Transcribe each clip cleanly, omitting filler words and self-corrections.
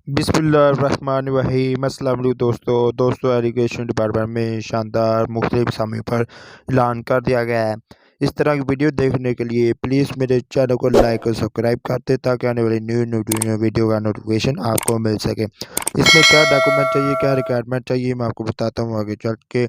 बिस्मिल्लाहिर्रहमानिर्रहीम। अस्सलाम वालेकुम दोस्तों एजुकेशन डिपार्टमेंट में शानदार मुख्तलिफ असामियों पर ऐलान कर दिया गया है। इस तरह की वीडियो देखने के लिए प्लीज़ मेरे चैनल को लाइक और सब्सक्राइब कर दे ताकि आने वाली न्यू वीडियो का नोटिफिकेशन आपको मिल सके। इसमें क्या डॉक्यूमेंट चाहिए, क्या रिक्वायरमेंट चाहिए, मैं आपको बताता हूँ आगे चल के।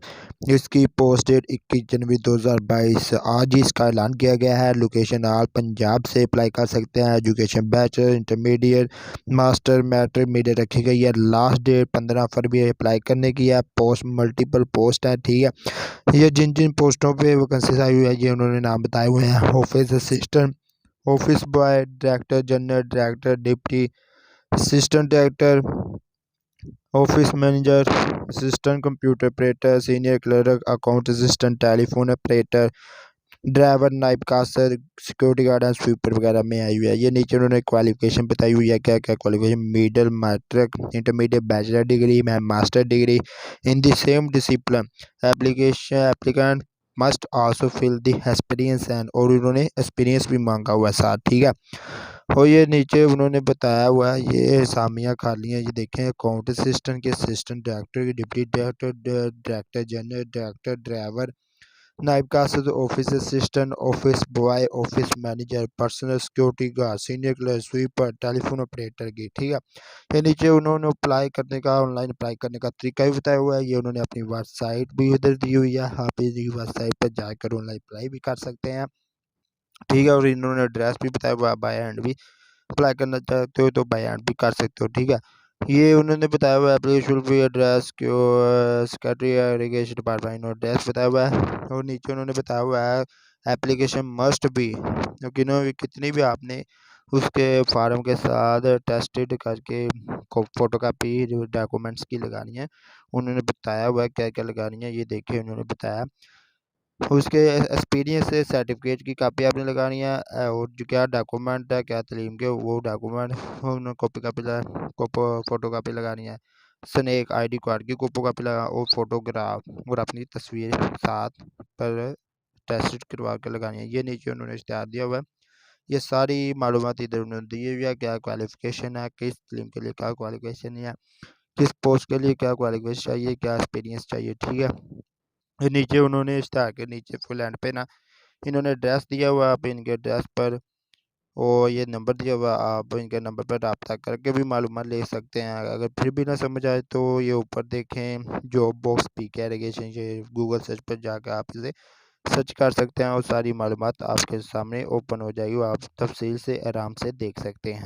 इसकी पोस्ट डेट 21 जनवरी 2022 आज ही इसका ऐलान किया गया है। लोकेशन आल पंजाब से अप्लाई कर सकते हैं। Education bachelor, intermediate, master, matric मीडियट रखी गई है। लास्ट डेट 15 फरवरी अप्लाई करने की है। पोस्ट मल्टीपल पोस्ट है, ठीक है। ये जिन जिन पोस्टों पे वैकेंसीज आई हुई है ये उन्होंने नाम बताए हुए हैं। Office assistant, office boy, director general, director, deputy assistant director, office manager, assistant computer operator, senior clerk, account assistant, telephone operator, driver, नाइब कासर, सिक्योरिटी गार्ड एंड स्वीपर वगैरह में आई हुई है। ये नीचे उन्होंने क्वालिफिकेशन बताई हुई है, क्या क्या qualification: middle, matric, intermediate, bachelor degree, master degree in the same discipline. Applicant must also fill the experience and, और उन्होंने एक्सपीरियंस भी मांगा हुआ है साथ, ठीक है। और ये नीचे उन्होंने बताया हुआ है ये असामियाँ खाली हैं। ये देखें, अकाउंट असिस्टेंट के असिस्टेंट डायरेक्टर की, deputy director, director general, director, driver, नायब कासद, office assistant, office boy, office manager, personal security guard, senior clerk, sweeper, telephone operator की, ठीक है। ये नीचे उन्होंने अप्लाई करने का, ऑनलाइन अप्लाई करने का तरीका भी बताया हुआ है। ये उन्होंने अपनी वेबसाइट भी उधर दी हुई है। आप इनकी वेबसाइट पर जाकर ऑनलाइन अप्लाई भी कर सकते हैं, ठीक है। और इन्होंने एड्रेस भी बताया हुआ है। बाय हैंड भी अप्लाई करना चाहते हो तो बाय हैंड भी कर सकते हो, ठीक है। ये उन्होंने बताया हुआ है एप्लीकेशन फी एड्रेस क्यों सेक्रेटरी इरिगेशन डिपार्टमेंट एड्रेस बताया हुआ है। और नीचे उन्होंने बताया हुआ है एप्लीकेशन मस्ट बी, क्योंकि कितनी भी आपने उसके फार्म के साथ टेस्टेड करके फ़ोटो कापी डॉक्यूमेंट्स की लगानी है। उन्होंने बताया हुआ है क्या क्या लगानी है, ये देखिए उन्होंने बताया। उसके एक्सपीरियंस से सर्टिफिकेट की कापी आपने लगानी है, और जो क्या डॉक्यूमेंट है, क्या तालीम के वो डॉक्यूमेंट उन्होंने फ़ोटो कापी लगानी है। स्नैक आईडी कार्ड की कापी लगा, और फोटोग्राफ और अपनी तस्वीर साथ पर टेस्ट करवा के लगानी है। ये नीचे उन्होंने इश्तिहार दिया हुआ है। ये सारी मालूमात इधर उन्होंने दी हुई है, क्या क्वालिफिकेशन है, किस तालीम के लिए क्या क्वालिफिकेशन है, किस पोस्ट के लिए क्या क्वालिफिकेशन चाहिए, क्या एक्सपीरियंस चाहिए, ठीक है। ये नीचे उन्होंने इश्तिहार के नीचे फुल एंड पे ना इन्होंने एड्रेस दिया हुआ, आप इनके एड्रेस पर और ये नंबर दिया हुआ, आप इनके नंबर पर रब्ता करके भी मालूमात ले सकते हैं। अगर फिर भी ना समझ आए तो ये ऊपर देखें जॉब बॉक्स पीके इरिगेशन, ये गूगल सर्च पर जाकर आप इसे सर्च कर सकते हैं और सारी मालूमात आपके सामने ओपन हो जाएगी, आप तफसील से आराम से देख सकते हैं।